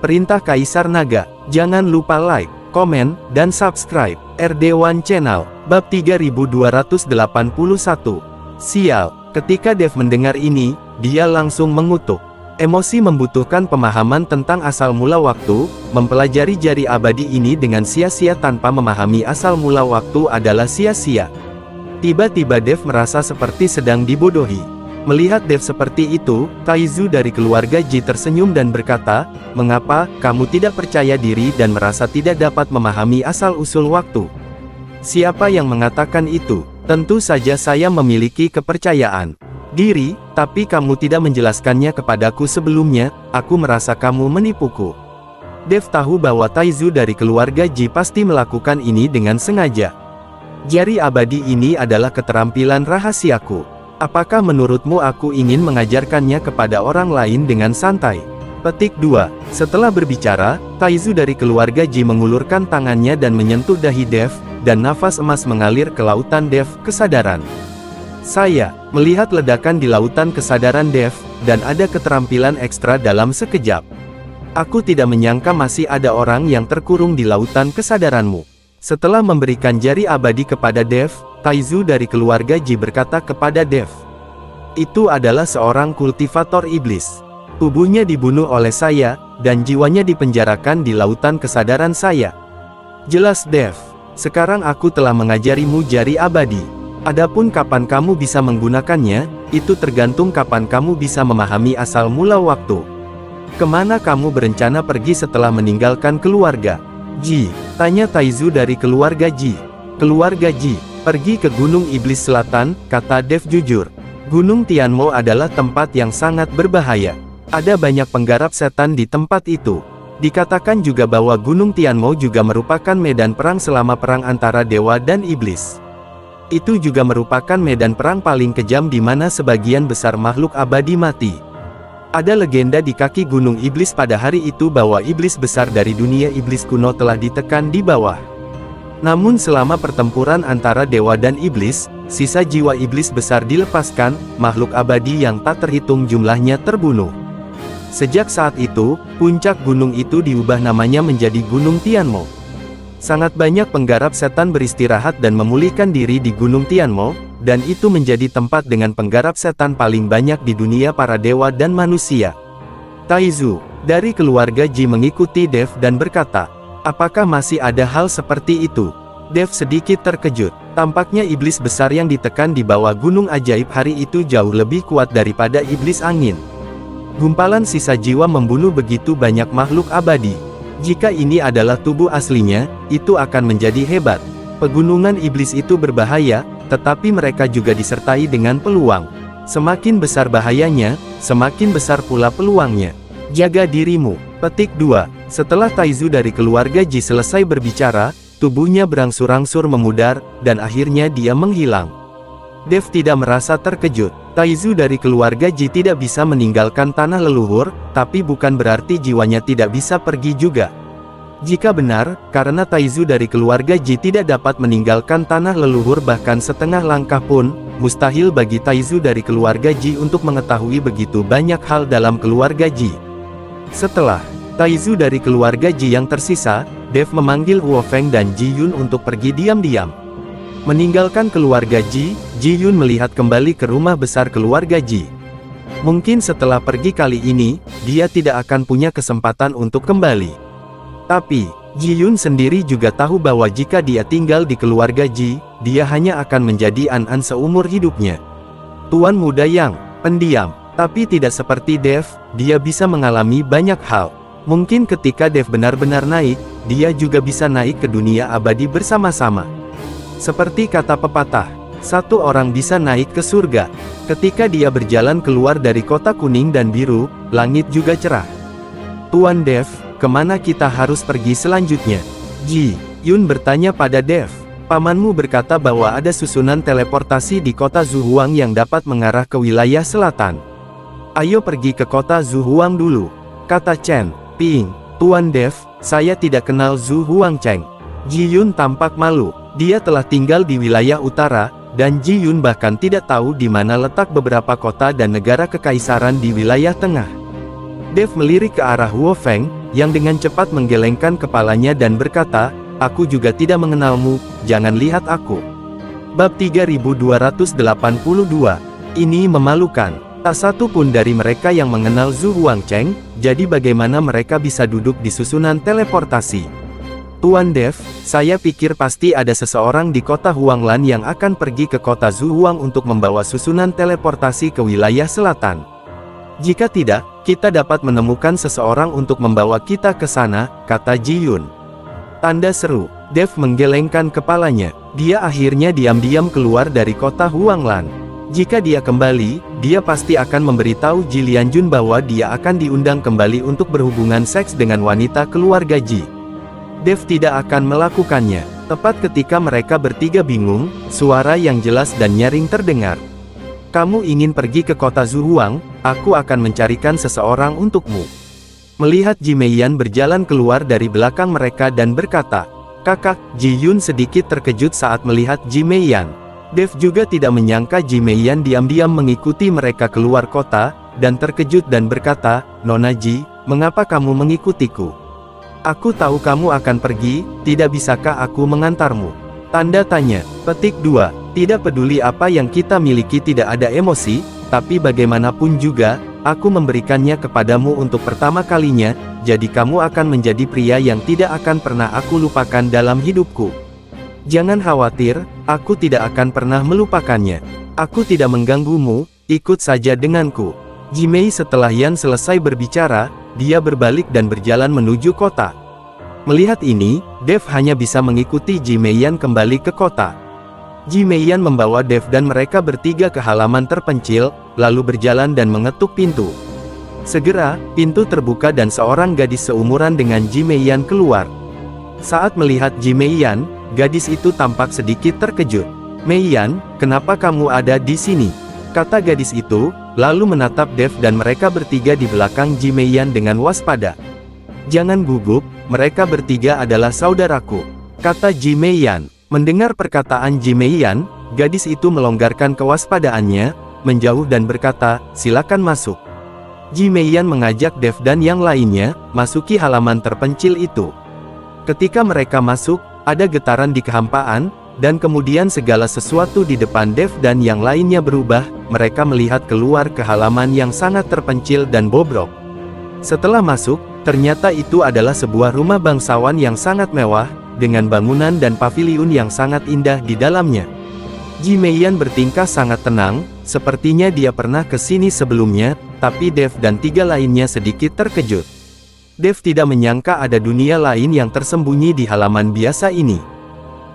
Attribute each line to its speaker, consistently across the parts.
Speaker 1: Perintah Kaisar Naga. Jangan lupa like, komen, dan subscribe RD1 Channel. Bab 3281. Sial. Ketika Dev mendengar ini, dia langsung mengutuk. Emosi membutuhkan pemahaman tentang asal mula waktu. Mempelajari jari abadi ini dengan sia-sia tanpa memahami asal mula waktu adalah sia-sia. Tiba-tiba Dev merasa seperti sedang dibodohi. Melihat Dev seperti itu, Taizu dari keluarga Ji tersenyum dan berkata, "Mengapa kamu tidak percaya diri dan merasa tidak dapat memahami asal-usul waktu?" "Siapa yang mengatakan itu? Tentu saja saya memiliki kepercayaan diri, tapi kamu tidak menjelaskannya kepadaku sebelumnya. Aku merasa kamu menipuku." Dev tahu bahwa Taizu dari keluarga Ji pasti melakukan ini dengan sengaja. Jari abadi ini adalah keterampilan rahasiaku. Apakah menurutmu aku ingin mengajarkannya kepada orang lain dengan santai? Petik 2. Setelah berbicara, Taizu dari keluarga Ji mengulurkan tangannya dan menyentuh dahi Dev, dan nafas emas mengalir ke lautan Dev, kesadaran. Saya melihat ledakan di lautan kesadaran Dev, dan ada keterampilan ekstra dalam sekejap. Aku tidak menyangka masih ada orang yang terkurung di lautan kesadaranmu. Setelah memberikan jari abadi kepada Dev, Taizu dari keluarga Ji berkata kepada Dev, "Itu adalah seorang kultivator iblis. Tubuhnya dibunuh oleh saya, dan jiwanya dipenjarakan di lautan kesadaran saya." "Jelas Dev. Sekarang aku telah mengajarimu jari abadi. Adapun kapan kamu bisa menggunakannya, itu tergantung kapan kamu bisa memahami asal mula waktu." "Kemana kamu berencana pergi setelah meninggalkan keluarga Ji?" tanya Taizu dari keluarga Ji. "Keluarga Ji pergi ke Gunung Iblis Selatan," kata Dev jujur. "Gunung Tianmo adalah tempat yang sangat berbahaya. Ada banyak penggarap setan di tempat itu. Dikatakan juga bahwa Gunung Tianmo juga merupakan medan perang selama perang antara dewa dan iblis. Itu juga merupakan medan perang paling kejam di mana sebagian besar makhluk abadi mati. Ada legenda di kaki Gunung Iblis pada hari itu bahwa iblis besar dari dunia iblis kuno telah ditekan di bawah. Namun selama pertempuran antara dewa dan iblis, sisa jiwa iblis besar dilepaskan, makhluk abadi yang tak terhitung jumlahnya terbunuh. Sejak saat itu, puncak gunung itu diubah namanya menjadi Gunung Tianmo. Sangat banyak penggarap setan beristirahat dan memulihkan diri di Gunung Tianmo, dan itu menjadi tempat dengan penggarap setan paling banyak di dunia para dewa dan manusia. Taizu dari keluarga Ji mengikuti Dev dan berkata, "Apakah masih ada hal seperti itu?" Dev sedikit terkejut. Tampaknya iblis besar yang ditekan di bawah gunung ajaib hari itu jauh lebih kuat daripada iblis angin. Gumpalan sisa jiwa membunuh begitu banyak makhluk abadi. Jika ini adalah tubuh aslinya, itu akan menjadi hebat. Pegunungan iblis itu berbahaya, tetapi mereka juga disertai dengan peluang. Semakin besar bahayanya, semakin besar pula peluangnya. Jaga dirimu. Petik 2. Setelah Taizu dari keluarga Ji selesai berbicara, tubuhnya berangsur-angsur memudar, dan akhirnya dia menghilang. Dev tidak merasa terkejut. Taizu dari keluarga Ji tidak bisa meninggalkan tanah leluhur, tapi bukan berarti jiwanya tidak bisa pergi juga. Jika benar, karena Taizu dari keluarga Ji tidak dapat meninggalkan tanah leluhur bahkan setengah langkah pun, mustahil bagi Taizu dari keluarga Ji untuk mengetahui begitu banyak hal dalam keluarga Ji. Setelah Taizu dari keluarga Ji yang tersisa, Dev memanggil Huo Feng dan Ji Yun untuk pergi diam-diam. Meninggalkan keluarga Ji, Ji Yun melihat kembali ke rumah besar keluarga Ji. Mungkin setelah pergi kali ini, dia tidak akan punya kesempatan untuk kembali. Tapi, Ji Yun sendiri juga tahu bahwa jika dia tinggal di keluarga Ji, dia hanya akan menjadi an-an seumur hidupnya. Tuan muda yang pendiam, tapi tidak seperti Dev, dia bisa mengalami banyak hal. Mungkin ketika Dev benar-benar naik, dia juga bisa naik ke dunia abadi bersama-sama. Seperti kata pepatah, satu orang bisa naik ke surga. Ketika dia berjalan keluar dari kota kuning dan biru, langit juga cerah. "Tuan Dev, kemana kita harus pergi selanjutnya?" Ji Yun bertanya pada Dev. "Pamanmu berkata bahwa ada susunan teleportasi di kota Zuhuang yang dapat mengarah ke wilayah selatan. Ayo pergi ke kota Zuhuang dulu," kata Chen Ping. "Tuan Dev, saya tidak kenal Zuhuang Cheng." Ji Yun tampak malu. Dia telah tinggal di wilayah utara, dan Ji Yun bahkan tidak tahu di mana letak beberapa kota dan negara kekaisaran di wilayah tengah. Dev melirik ke arah Huo Feng, yang dengan cepat menggelengkan kepalanya dan berkata, "Aku juga tidak mengenalmu, jangan lihat aku." Bab 3282. Ini memalukan. Tak satu pun dari mereka yang mengenal Zhu Huangcheng, jadi bagaimana mereka bisa duduk di susunan teleportasi? Tuan Dev, saya pikir pasti ada seseorang di kota Huanglan yang akan pergi ke kota Zhu Huang untuk membawa susunan teleportasi ke wilayah selatan. Jika tidak, kita dapat menemukan seseorang untuk membawa kita ke sana, kata Ji Yun. Tanda seru. Dev menggelengkan kepalanya. Dia akhirnya diam-diam keluar dari kota Huanglan. Jika dia kembali, dia pasti akan memberitahu Ji Lianjun bahwa dia akan diundang kembali untuk berhubungan seks dengan wanita keluarga Ji. Dev tidak akan melakukannya. Tepat ketika mereka bertiga bingung, suara yang jelas dan nyaring terdengar. "Kamu ingin pergi ke kota Zhu Huang? Aku akan mencarikan seseorang untukmu." Melihat Ji Meiyan berjalan keluar dari belakang mereka dan berkata, "Kakak." Ji Yun sedikit terkejut saat melihat Ji Meiyan. Dev juga tidak menyangka Ji Meiyan diam-diam mengikuti mereka keluar kota, dan terkejut dan berkata, "Nona Ji, mengapa kamu mengikutiku? Aku tahu kamu akan pergi, tidak bisakah aku mengantarmu?" Tanda tanya. Petik 2. Tidak peduli apa yang kita miliki tidak ada emosi, tapi bagaimanapun juga, aku memberikannya kepadamu untuk pertama kalinya, jadi kamu akan menjadi pria yang tidak akan pernah aku lupakan dalam hidupku. Jangan khawatir, aku tidak akan pernah melupakannya. Aku tidak mengganggumu, ikut saja denganku. Ji Mei setelah Yan selesai berbicara, dia berbalik dan berjalan menuju kota. Melihat ini, Dev hanya bisa mengikuti Ji Meiyan kembali ke kota. Ji Meiyan membawa Dev dan mereka bertiga ke halaman terpencil, lalu berjalan dan mengetuk pintu. Segera, pintu terbuka dan seorang gadis seumuran dengan Ji Meiyan keluar. Saat melihat Ji Meiyan, gadis itu tampak sedikit terkejut. "Meiyan, kenapa kamu ada di sini?" kata gadis itu, lalu menatap Dev dan mereka bertiga di belakang Ji Meiyan dengan waspada. "Jangan gugup, mereka bertiga adalah saudaraku," kata Ji Meiyan. Mendengar perkataan Ji Meiyan, gadis itu melonggarkan kewaspadaannya, menjauh dan berkata, "Silakan masuk." Ji Meiyan mengajak Dev dan yang lainnya, masuki halaman terpencil itu. Ketika mereka masuk, ada getaran di kehampaan, dan kemudian segala sesuatu di depan Dev dan yang lainnya berubah, mereka melihat keluar ke halaman yang sangat terpencil dan bobrok. Setelah masuk, ternyata itu adalah sebuah rumah bangsawan yang sangat mewah, dengan bangunan dan paviliun yang sangat indah di dalamnya. Ji Meiyan bertingkah sangat tenang, sepertinya dia pernah ke sini sebelumnya, tapi Dev dan tiga lainnya sedikit terkejut. Dev tidak menyangka ada dunia lain yang tersembunyi di halaman biasa ini.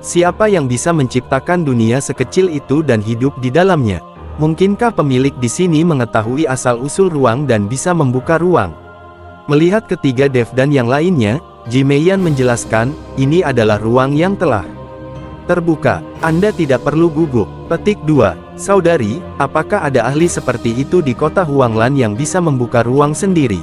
Speaker 1: Siapa yang bisa menciptakan dunia sekecil itu dan hidup di dalamnya? Mungkinkah pemilik di sini mengetahui asal-usul ruang dan bisa membuka ruang? Melihat ketiga Dev dan yang lainnya, Ji Meiyan menjelaskan, "Ini adalah ruang yang telah terbuka. Anda tidak perlu gugup." Petik 2. Saudari, apakah ada ahli seperti itu di kota Huanglan yang bisa membuka ruang sendiri?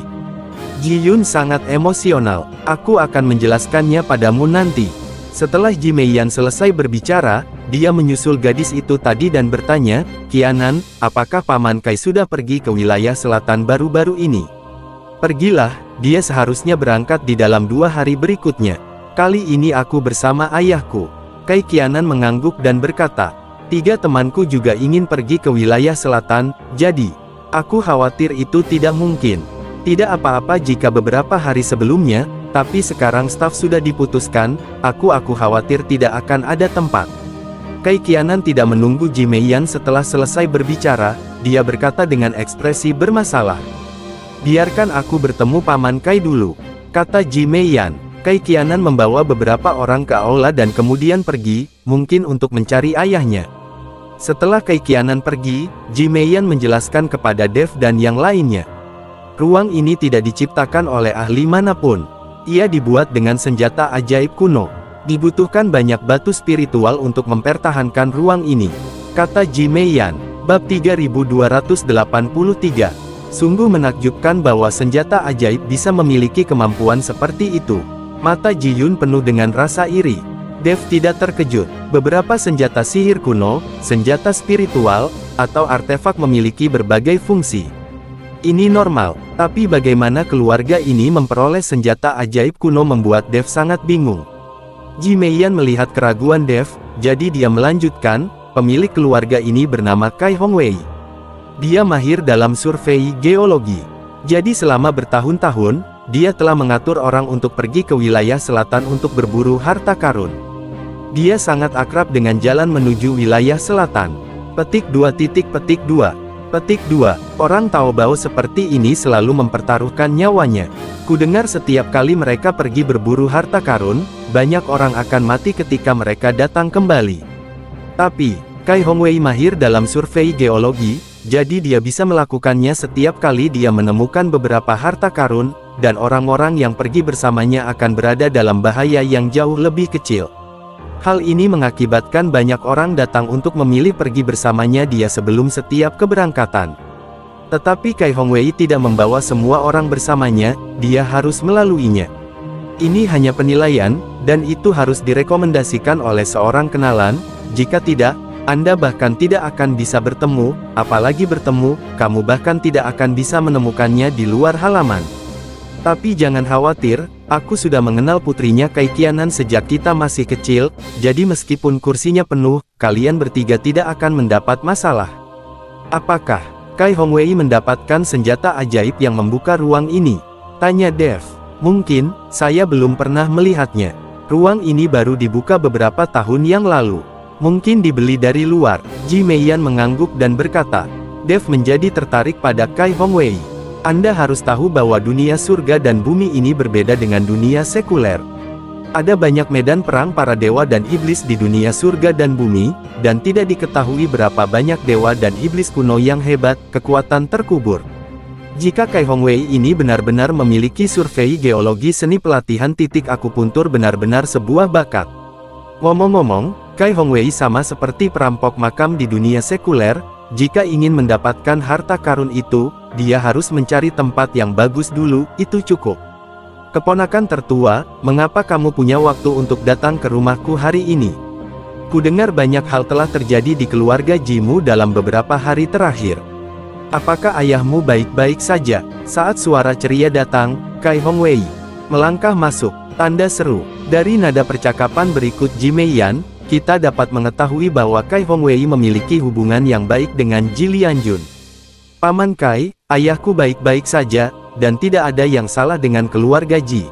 Speaker 1: Ji Yun sangat emosional. "Aku akan menjelaskannya padamu nanti." Setelah Ji Meiyan selesai berbicara, dia menyusul gadis itu tadi dan bertanya, "Qianan, apakah Paman Kai sudah pergi ke wilayah selatan baru-baru ini?" "Pergilah, dia seharusnya berangkat di dalam 2 hari berikutnya. Kali ini aku bersama ayahku." Kai Qianan mengangguk dan berkata, "Tiga temanku juga ingin pergi ke wilayah selatan, jadi aku khawatir itu tidak mungkin. Tidak apa-apa jika beberapa hari sebelumnya, tapi sekarang staf sudah diputuskan, aku khawatir tidak akan ada tempat." Kai Qianan tidak menunggu Ji Meiyan setelah selesai berbicara, dia berkata dengan ekspresi bermasalah. "Biarkan aku bertemu Paman Kai dulu," kata Ji Meiyan. Kai Qianan membawa beberapa orang ke aula dan kemudian pergi, mungkin untuk mencari ayahnya. Setelah Kai Qianan pergi, Ji Meiyan menjelaskan kepada Dev dan yang lainnya. Ruang ini tidak diciptakan oleh ahli manapun. Ia dibuat dengan senjata ajaib kuno. Dibutuhkan banyak batu spiritual untuk mempertahankan ruang ini, kata Ji Meiyan. Bab 3283. Sungguh menakjubkan bahwa senjata ajaib bisa memiliki kemampuan seperti itu. Mata Ji Yun penuh dengan rasa iri. Dev tidak terkejut. Beberapa senjata sihir kuno, senjata spiritual, atau artefak memiliki berbagai fungsi. Ini normal. Tapi bagaimana keluarga ini memperoleh senjata ajaib kuno membuat Dev sangat bingung. Ji Meiyan melihat keraguan Dev, jadi dia melanjutkan, pemilik keluarga ini bernama Kai Hongwei. Dia mahir dalam survei geologi. Jadi selama bertahun-tahun, dia telah mengatur orang untuk pergi ke wilayah selatan untuk berburu harta karun. Dia sangat akrab dengan jalan menuju wilayah selatan. Petik 2. Orang Taobao seperti ini selalu mempertaruhkan nyawanya. Kudengar setiap kali mereka pergi berburu harta karun, banyak orang akan mati ketika mereka datang kembali. Tapi, Kai Hongwei mahir dalam survei geologi, jadi dia bisa melakukannya setiap kali dia menemukan beberapa harta karun, dan orang-orang yang pergi bersamanya akan berada dalam bahaya yang jauh lebih kecil. Hal ini mengakibatkan banyak orang datang untuk memilih pergi bersamanya dia sebelum setiap keberangkatan. Tetapi Kai Hongwei tidak membawa semua orang bersamanya, dia harus melaluinya. Ini hanya penilaian, dan itu harus direkomendasikan oleh seorang kenalan, jika tidak, Anda bahkan tidak akan bisa bertemu, apalagi bertemu, kamu bahkan tidak akan bisa menemukannya di luar halaman. Tapi jangan khawatir, aku sudah mengenal putrinya Kai Qianan sejak kita masih kecil, jadi meskipun kursinya penuh, kalian bertiga tidak akan mendapat masalah. Apakah Kai Hongwei mendapatkan senjata ajaib yang membuka ruang ini? Tanya Dev. Mungkin, saya belum pernah melihatnya. Ruang ini baru dibuka beberapa tahun yang lalu. Mungkin dibeli dari luar. Ji Meiyan mengangguk dan berkata. Dev menjadi tertarik pada Kai Hongwei. Anda harus tahu bahwa dunia surga dan bumi ini berbeda dengan dunia sekuler. Ada banyak medan perang para dewa dan iblis di dunia surga dan bumi, dan tidak diketahui berapa banyak dewa dan iblis kuno yang hebat, kekuatan terkubur. Jika Kai Hongwei ini benar-benar memiliki survei geologi seni pelatihan akupuntur benar-benar sebuah bakat. Ngomong-ngomong, Kai Hongwei sama seperti perampok makam di dunia sekuler. Jika ingin mendapatkan harta karun itu, dia harus mencari tempat yang bagus dulu, itu cukup. Keponakan tertua, mengapa kamu punya waktu untuk datang ke rumahku hari ini? Kudengar banyak hal telah terjadi di keluarga Jimu dalam beberapa hari terakhir. Apakah ayahmu baik-baik saja? Saat suara ceria datang, Kai Hongwei melangkah masuk, tanda seru. Dari nada percakapan berikut Ji Meiyan, kita dapat mengetahui bahwa Kai Hongwei memiliki hubungan yang baik dengan Ji Lianjun. Paman Kai, ayahku baik-baik saja, dan tidak ada yang salah dengan keluarga Ji.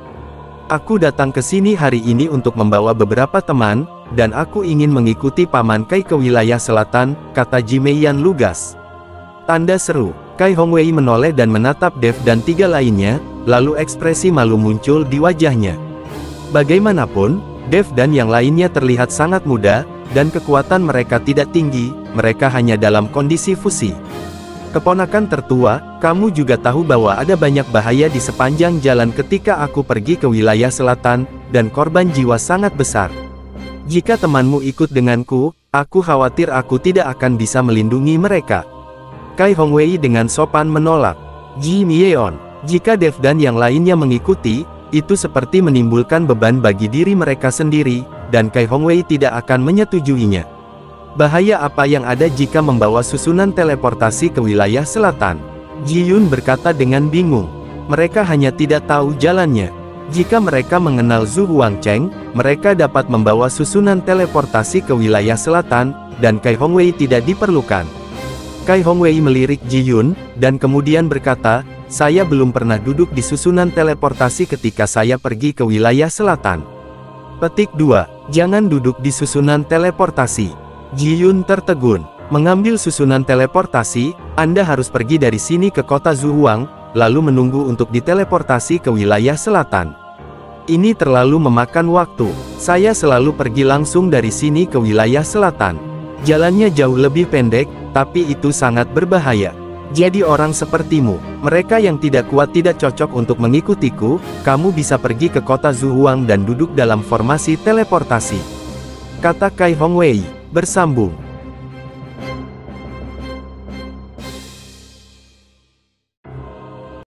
Speaker 1: Aku datang ke sini hari ini untuk membawa beberapa teman, dan aku ingin mengikuti Paman Kai ke wilayah selatan, kata Ji Meiyan lugas. Tanda seru, Kai Hongwei menoleh dan menatap Dev dan tiga lainnya, lalu ekspresi malu muncul di wajahnya. Bagaimanapun, Dev dan yang lainnya terlihat sangat muda, dan kekuatan mereka tidak tinggi, mereka hanya dalam kondisi fusi. Keponakan tertua, kamu juga tahu bahwa ada banyak bahaya di sepanjang jalan ketika aku pergi ke wilayah selatan, dan korban jiwa sangat besar. Jika temanmu ikut denganku, aku khawatir aku tidak akan bisa melindungi mereka. Kai Hongwei dengan sopan menolak. Ji Meiyan, jika Dev dan yang lainnya mengikuti, itu seperti menimbulkan beban bagi diri mereka sendiri, dan Kai Hongwei tidak akan menyetujuinya. Bahaya apa yang ada jika membawa susunan teleportasi ke wilayah selatan? Ji Yun berkata dengan bingung. Mereka hanya tidak tahu jalannya. Jika mereka mengenal Zhu Huangcheng, mereka dapat membawa susunan teleportasi ke wilayah selatan, dan Kai Hongwei tidak diperlukan. Kai Hongwei melirik Ji Yun, dan kemudian berkata, saya belum pernah duduk di susunan teleportasi ketika saya pergi ke wilayah selatan. Petik 2. Jangan duduk di susunan teleportasi. Ji Yun tertegun. Mengambil susunan teleportasi, Anda harus pergi dari sini ke kota Zhuang, lalu menunggu untuk diteleportasi ke wilayah selatan. Ini terlalu memakan waktu. Saya selalu pergi langsung dari sini ke wilayah selatan. Jalannya jauh lebih pendek, tapi itu sangat berbahaya. Jadi orang sepertimu, mereka yang tidak kuat tidak cocok untuk mengikutiku, kamu bisa pergi ke kota Zhuang dan duduk dalam formasi teleportasi. Kata Kai Hongwei, bersambung.